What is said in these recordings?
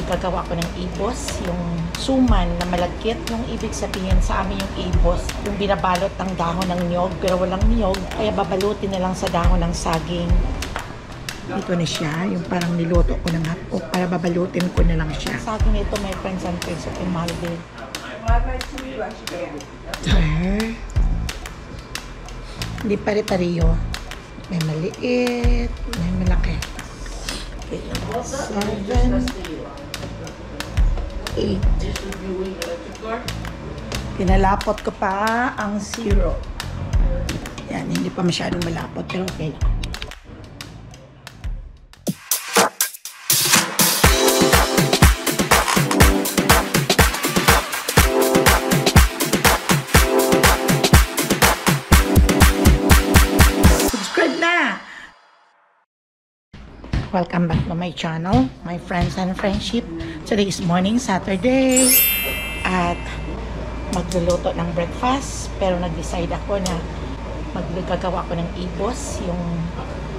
Gagawa ko ng ibos, yung suman na malagkit. Yung ibig sabihin sa amin yung ibos, yung binabalot ng dahon ng niyog, pero walang niyog, kaya babalutin na lang sa dahon ng saging. Ito na siya, yung parang niluto ko ng hotdog para babalutin ko na lang siya. Saging ito, my friends and friends of Imalde. Hindi pare-pareho. May maliit, may malaki. 7, 8. Pinalapot ko pa ang syrup. Yan, hindi pa masyadong malapot, pero okay. Welcome back to my channel, my friends and friendship. Today is morning, Saturday. At magluluto ng breakfast. Pero nag-decide ako na maggagawa ko ng ibos. Yung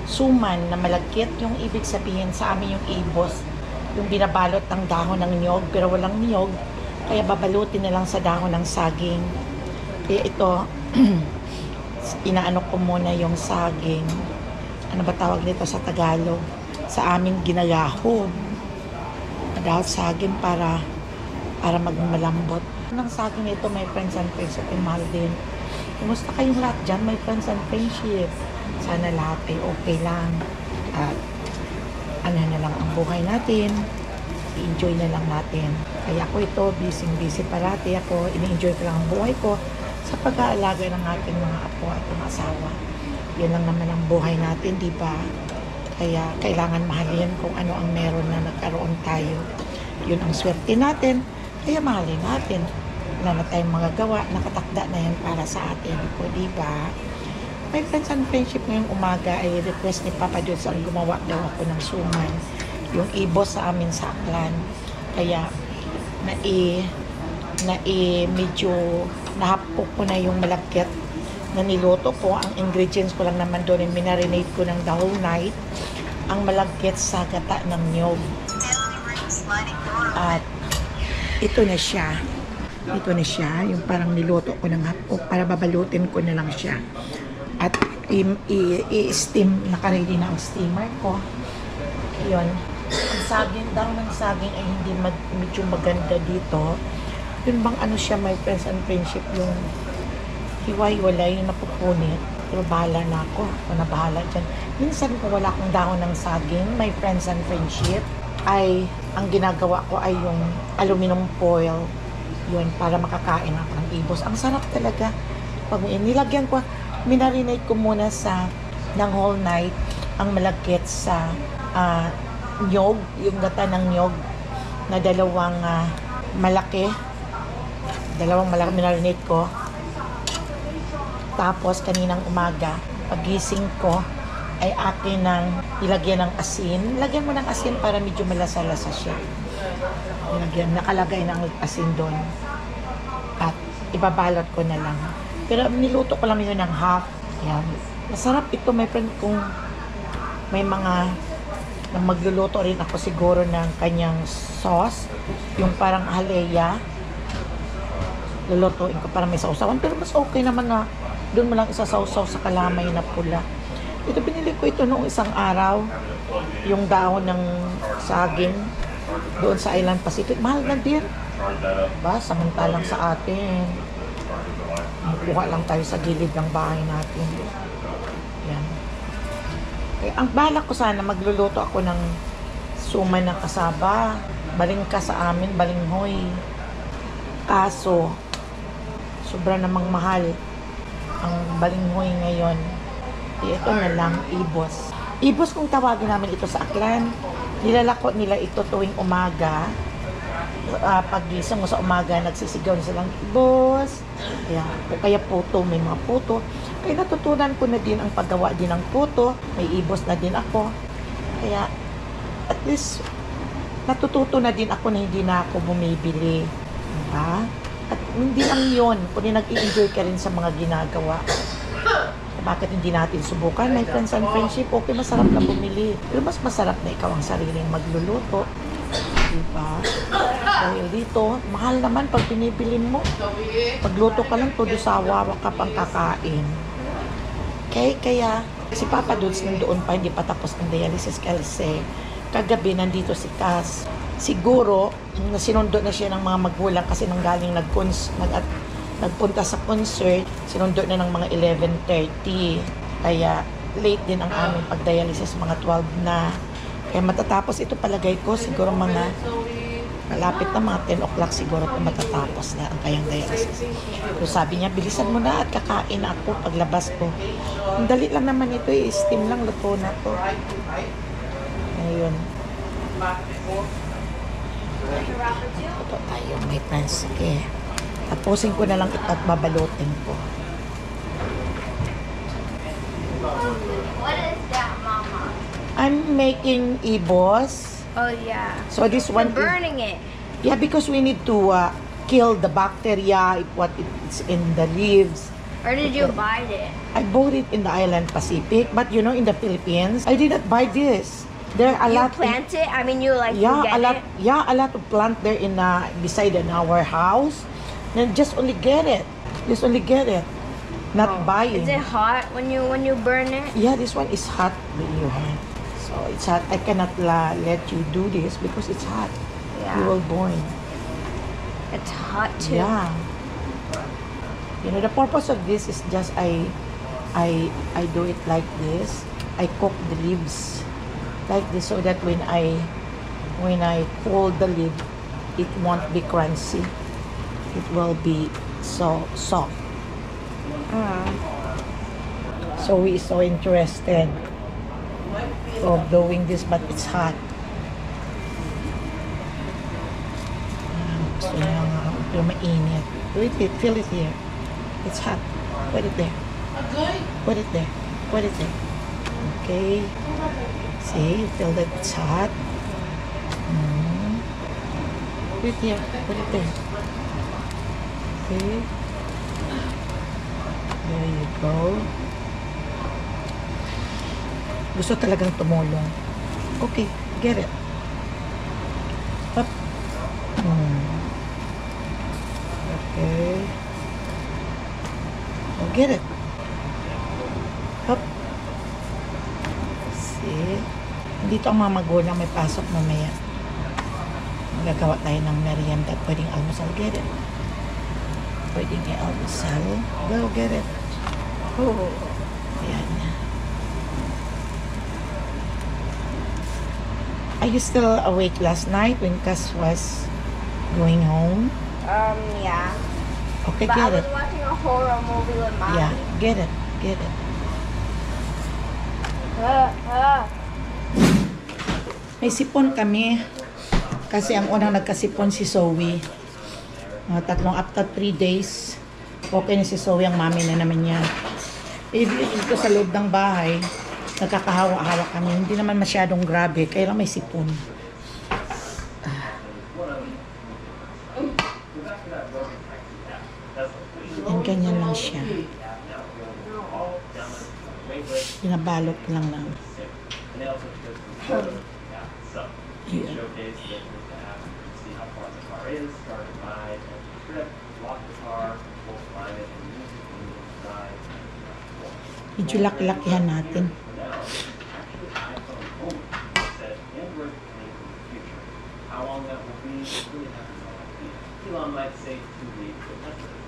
suman na malagkit. Yung ibig sabihin sa amin yung ibos, yung binabalot ng dahon ng niyog, pero walang niyog. Kaya babalutin na lang sa dahon ng saging. Kaya ito, inaano ko muna yung saging. Ano ba tawag nito sa Tagalog? Sa aming ginayahon. Dahil saging para magmalambot. Ang saging nito, my friends and friends of Imalde. Kumusta kayong lahat dyan, my friends and friendship? Sana lahat ay okay lang. At ano na lang ang buhay natin. I-enjoy na lang natin. Kaya ako ito, busy parati ako. Ini-enjoy ko lang ang buhay ko sa pag-aalaga ng ating mga apo at mga asawa. Yun lang naman ang buhay natin, di ba? Kaya kailangan mahalin kung ano ang meron na nagkaroon tayo. Yun ang swerte natin. Kaya mahalin natin. Wala na tayong magagawa. Nakatakda na yan para sa atin. O diba? My friends and friendship ngayong umaga ay request ni Papa Diyos ang gumawa daw ako ng suman. Yung ibos sa amin sa Aklan. Kaya medyo nahapok ko na yung malagkit na niluto ko. Ang ingredients ko lang naman doon ay minarinate ko ng the whole night ang malagkit sa gata ng niyog. At ito na siya. Ito na siya, yung parang niluto ko ng hotdog para babalutin ko na lang siya. At i-steam, naka-ready na ang steamer ko. Yun. Ang saging daw ng saging ay hindi medyo maganda dito. Yun bang ano siya, my friends and friendship, yung hiwa-hiwalay yung napupunit. Pero bahala na ako. Ako na bahala dyan. Minsan kung wala akong dahon ng saging, my friends and friendship, ay ang ginagawa ko ay yung aluminum foil. Yun, para makakain ako ng ibos. Ang sarap talaga. Pag nilagyan ko, minarinate ko muna ng whole night ang malagkit sa nyog, yung gata ng nyog na dalawang malaki minarinate ko. Tapos kaninang umaga, pagising ko ay akin ng ilagyan ng asin. Lagyan mo ng asin para medyo malasa-lasa siya. Nakalagay ng asin doon. At ibabalot ko na lang. Pero niluto ko lang yun ng half. Yan. Masarap ito, my friend, kung may mga magluluto rin ako siguro ng kanyang sauce. Yung parang halaya. Lulutuin ko para may sausawan. Pero mas okay naman na doon mo lang isasawsaw sa kalamay na pula. Ito, pinili ko ito noong isang araw. Yung dahon ng saging doon sa Island Pacific. Mahal na din. Ba, samantalang sa atin. Kuha lang tayo sa gilid ng bahay natin. Yan. Eh, ang balak ko sana, magluluto ako ng suman ng kasaba. Balingka sa amin, balinghoy. Kaso, sobra namang mahal ang balinghoy ngayon. Ito na lang, ibos. Ibos kung tawagin namin ito sa Aklan. Nilalako nila ito tuwing umaga. Paggising mo sa umaga, nagsisigaw na silang ibos. O kaya puto, may mga puto. Kaya natutunan ko na din ang paggawa din ng puto. May ibos na din ako. Kaya at least natututo na din ako na hindi na ako bumibili. Diba? At hindi lang yun, kung nag-i-enjoy ka rin sa mga ginagawa. Bakit hindi natin subukan? My friends and friendship, okay, masarap na bumili. Pero mas masarap na ikaw ang sariling magluluto. Diba? ba? Dahil dito, mahal naman pag binibilin mo. Pagluto ka lang, todo sawa ka pang kakain. Okay, kaya si Papa Dudes nandoon pa, hindi pa tapos ang dialysis kasi kagabi nandito si Cass. Siguro, sinundo na siya ng mga magulang kasi nanggaling nagpunta sa concert, sinundo na ng mga 11:30. Kaya late din ang aming pag-dialysis, mga 12 na. Kaya matatapos ito palagay ko, siguro mga malapit na mga 10 o'clock siguro kung matatapos na ang kayang dialysis. So sabi niya, bilisan mo na at kakain ako paglabas ko. Ang dali lang naman ito, steam lang, luto na to. Ayun. Ito tayo, may friends. Okay. Tapusin ko na lang ito at babalutin ko. What is that, Mama? I'm making ibos. Oh yeah. So this one You're burning it. Yeah, because we need to kill the bacteria, what it's in the leaves. Where did you buy it? I bought it in the island Pacific, but you know, in the Philippines, I did not buy this. There are a You lot. plant it? I mean, you like you Yeah, get a lot. it? Yeah, a lot of plant there in beside in our house. Then just only get it. Just only get it. Not buying. Is it hot when you burn it? Yeah, this one is hot with your hand. So it's hot. I cannot let you do this because it's hot. Yeah. You will burn. It's hot too. Yeah. You know, the purpose of this is just I do it like this. I cook the leaves like this so that when I fold the lid, it won't be crunchy. It will be so soft. So we so interested of doing this, but it's hot. Gusto niya nga mainit. Feel it here. It's hot. Put it there. Put it there. Put it there. Okay. See, you feel that it's hot. Put it here. Put it there. Okay. There you go. Gusto talagang tumulong. Okay, get it. Up. Okay. Oh, get it. Up. See? Dito ang mga magulang may pasok mamaya. Magagawa tayo ng merienda. Pwedeng almusal. Get it. Pwedeng almusal. Go, get it. Oh. Ayan. Are you still awake last night when Cass was going home? Yeah. Okay, But I get was it. watching a horror movie with Mommy. Yeah, get it. Get it. May sipon kami. Kasi ang unang nagkasipon si Zoe. After 3 days, okay na si Zoe, ang mami na naman niya. Dito sa loob ng bahay, nagkakahawa-hawa kami. Hindi naman masyadong grabe, kaya lang may sipon. And ganyan lang siya. Binabalot lang lang. Yeah. Medyo laki-lakihan natin.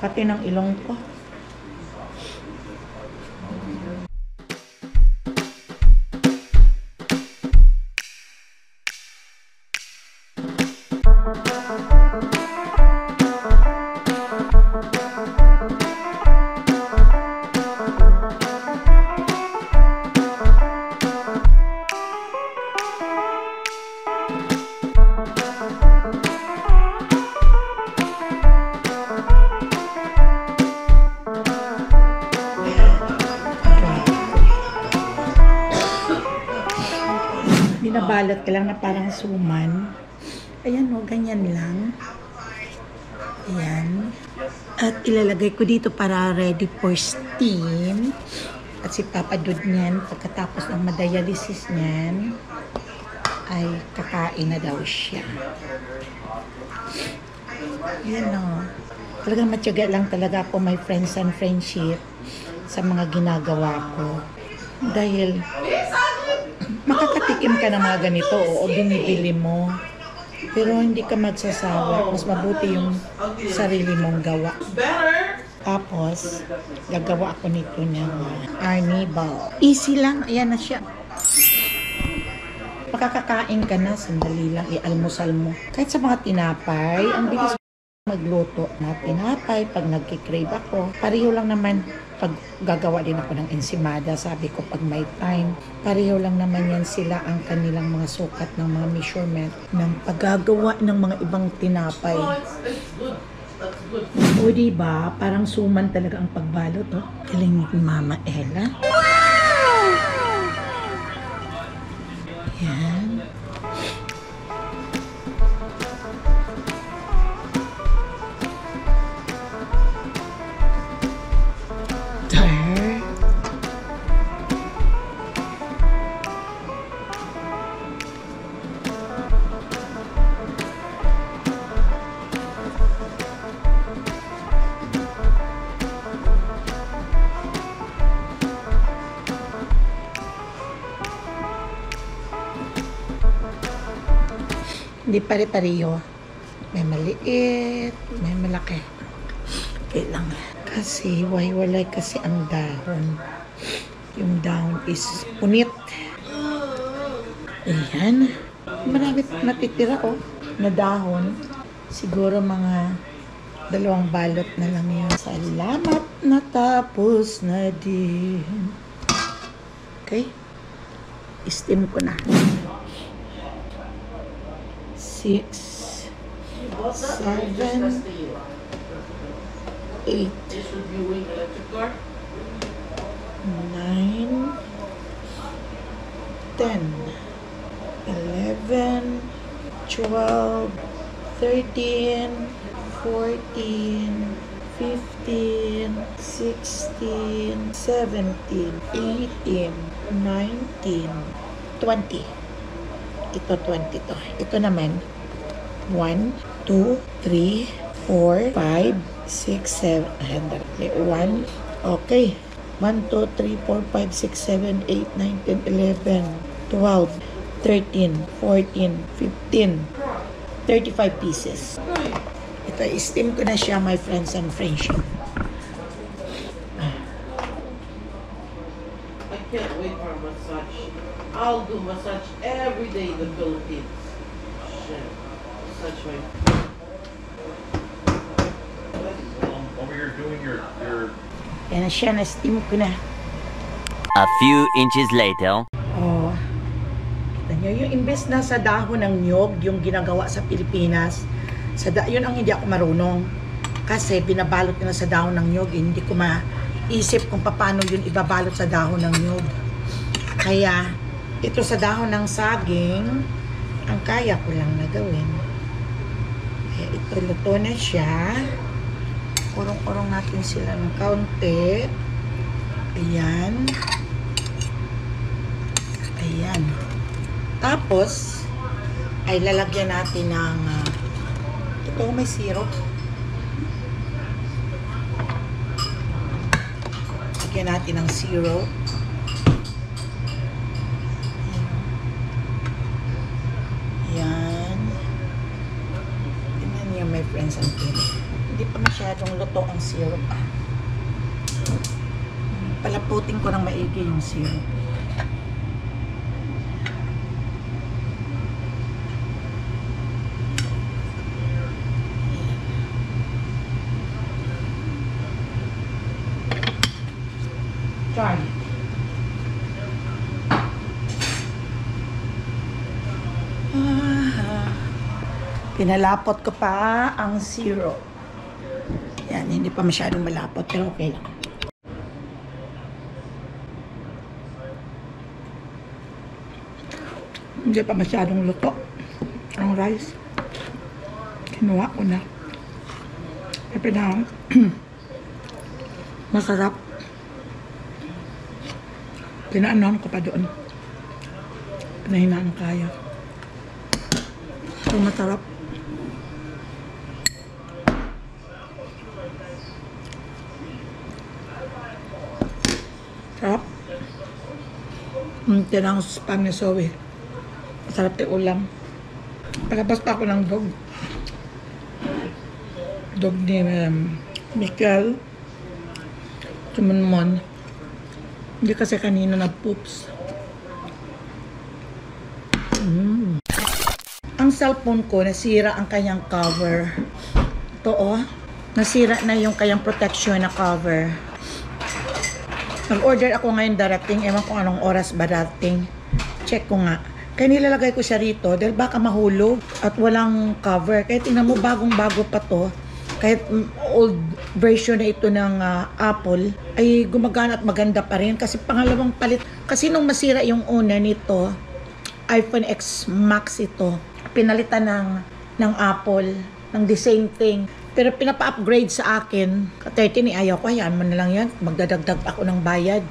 Pati ng ilong ko. Binabalot ka lang na parang suman. Ayan o, ganyan lang. Ayan. At ilalagay ko dito para ready for steam. At si Papa Dud niyan, pagkatapos ng madialysis niyan, ay kakain na daw siya. Yan o. Talagang matyaga lang talaga po my friends and friendship sa mga ginagawa ko. Dahil makakatikim ka ng mga ganito o binibili mo. Pero hindi ka magsasawa. Mas mabuti yung sarili mong gawa. Tapos, gagawa ako nito ng Arnie ball. Easy lang. Ayan na siya. Makakakain ka na. Sandali lang. I-almusal mo. Kahit sa mga tinapay, ang bilis magluto na tinapay. Pag nagkikrave ako, pareho lang naman. Pag gagawa din ako ng ensimada, sabi ko pag may time, pareho lang naman yan sila ang kanilang mga sukat ng mga measurement ng paggagawa ng mga ibang tinapay. O diba, parang suman talaga ang pagbalot, oh. Galing ni Mama Ella. Yan. Hindi pare-pareho. May maliit, may malaki. Okay lang. Kasi walay kasi ang dahon. Yung dahon is punit. Ayan. Marami natitira na dahon. Siguro mga 2 balot na lang yun. Salamat, natapos na din. Okay. Steam ko na. 6, 7, 8, 9, 10, 11, 12, 13, 14, 15, 16, 17, 18, 19, 20. Ito 20 to. Ito naman 1, 2, 3, 4, 5, 6, 7. 1. Okay. 1, 2, 3, 4, 5, 6, 7, 8, 9, 10, 11, 12, 13, 14, 15, 35 pieces. Ito, steam ko na siya, my friends and friendship. I can't wait for a massage. I'll do massage every day in the Philippines. Shit. Massage my... Over here doing your Yan na siya, na-steam ko na. A few inches later. Oh. Kita nyo, yung imbes na sa dahon ng nyog, yung ginagawa sa Pilipinas, yun ang hindi ako marunong. Kasi binabalot nila sa dahon ng nyog, hindi ko maisip kung paano yun ibabalot sa dahon ng nyog. Kaya, ito sa dahon ng saging, ang kaya ko lang na gawin. Kaya ito, luto na siya. Kurong-kurong natin sila ng kaunti. Ayan. Ayan. Tapos, ay lalagyan natin ng, ito may syrup. Lagyan natin ng syrup. Yan. Tingnan niyo my friends and friends. Hindi pa masyadong luto ang syrup. Palaputin ko ng maigi yung syrup. Try. Pinalapot ko pa ang syrup. Yan, hindi pa masyadong malapot, pero okay lang. Hindi pa masyadong luto ang rice. Kinuha ko na. Pepe na. Masarap. Pinaanon ko pa doon. Pinahinaan kaya. Ito masarap. Sarap. Tinang spam ni Zoe. Masarap yung ulam. Palabas pa ako ng dog. Dog ni Mikel. Tumunmon. Hindi kasi kanina nag-poops. Ang cellphone ko, nasira ang kanyang cover. Ito oh. Nasira na yung kanyang protection na cover. Nag-order ako ngayon darating. Ewan ko anong oras ba darating. Check ko nga. Kaya nilalagay ko siya rito dahil baka mahulog at walang cover. Kaya tingnan mo, bagong-bago pa to. Kahit old version na ito ng Apple, ay gumagana at maganda pa rin. Kasi pangalawang palit. Kasi nung masira yung una nito, iPhone X Max ito. Pinalitan ng Apple, ng the same thing. Pero pinapa-upgrade sa akin. Ka-13 ayaw ko, hayaan mo na lang yan. Magdadagdag ako ng bayad.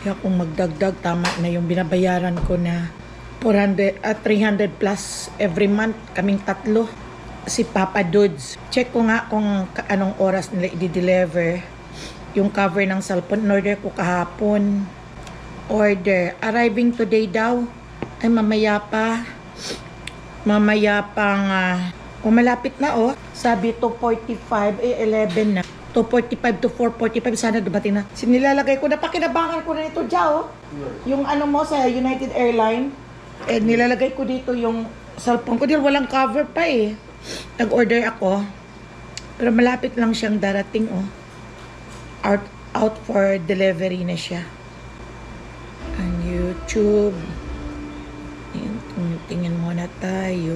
Kaya kung magdagdag, tama na yung binabayaran ko na 300 plus every month. Kaming tatlo. Si Papa Dudes. Check ko nga kung anong oras nila i-deliver yung cover ng cellphone. Order ko kahapon. Order. Arriving today daw. Ay, mamaya pa. Mamaya pang malapit na oh. Sabi 2:45, 11 na. 2:45 to 4:45, sana dumating na. Sinilalagay ko na, pakinabangan ko na ito dyan oh. Yung ano mo sa United Airlines. Nilalagay ko dito yung cellphone ko dahil walang cover pa eh. Nag-order ako. Pero malapit lang siyang darating oh. Out for delivery na siya. On YouTube. Tingin muna tayo.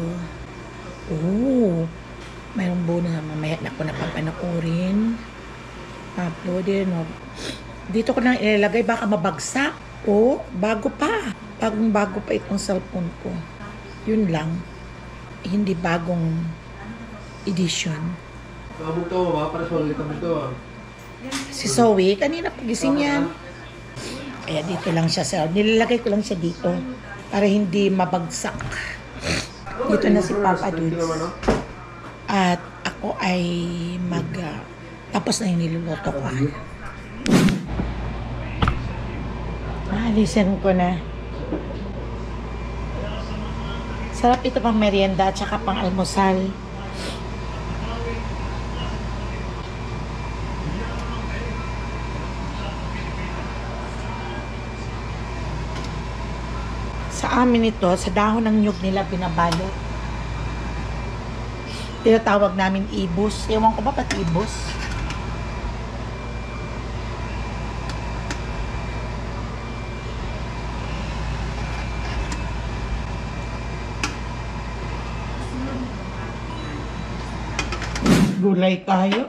Oh, mayroong bonus na mamaya na ako napapanoorin. Uploadin. Dito ko na ilalagay, baka mabagsak. Oh, bago pa. Bagong-bago pa itong cellphone ko. Yun lang. Hindi bagong edition. Kamu to, baka para sa ulit kami to. Si Zoe, kanina pagising yan. Kaya dito lang siya sa... Nilalagay ko lang siya dito para hindi mabagsak. Dito na si Papa Dudes. At ako ay tapos na yung niluluto ko. Listen ko na. Sarap ito pang merienda at saka pang almusal. Sa amin ito, sa dahon ng nyug nila binabalot. Tinatawag namin ibus. Ewan ko ba ba't ibus? Gulay tayo.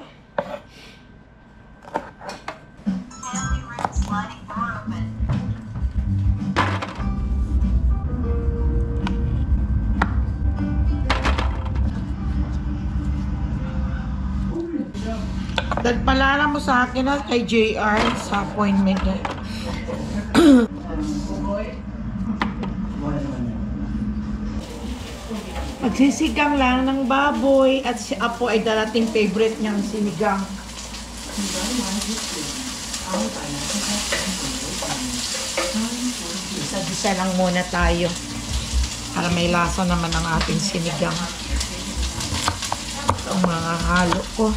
Nagpalala mo sa akin na kay JR sa appointment niya. Magsisigang lang ng baboy at si Apo ay darating favorite niyang sinigang. Isa-isa lang muna tayo para may lasa naman ang ating sinigang. Ito ang mga halo ko.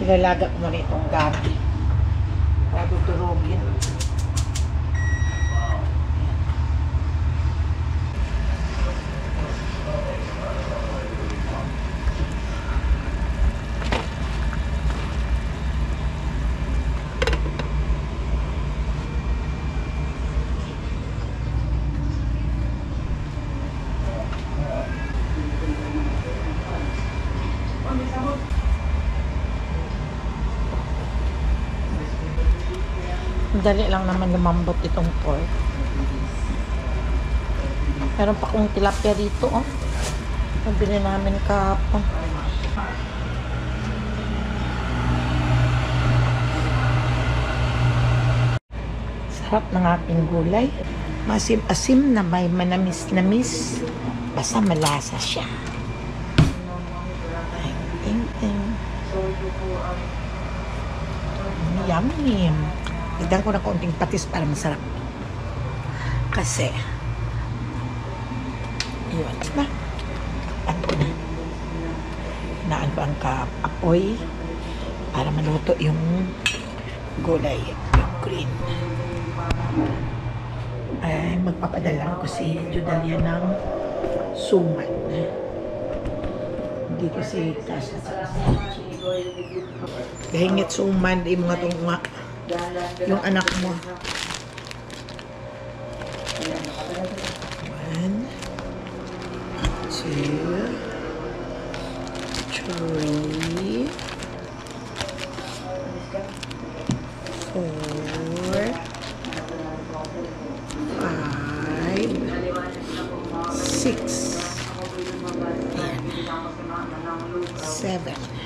Ilalaga ko muna itong gabi para dudurugin. Madali lang naman lumambot itong pork. Meron pa kong tilapia dito, oh. Nabili namin kahapon. Sarap ng ating gulay. Masim-asim na may manamis-namis. Basta malasa siya. Ting-ting. Yummy. Dagdag ko na konting patis para masarap. Kasi, yun, diba? Ano ko na? Hinaan ko ang apoy para maluto yung gulay, yung green. Ay, magpapadala ko si Judalia ng suman. Hindi kasi kasya sa kahingit suman, di mga tunga. Yung anak mo. 1, 2, 3, 4, 5, 6, 7.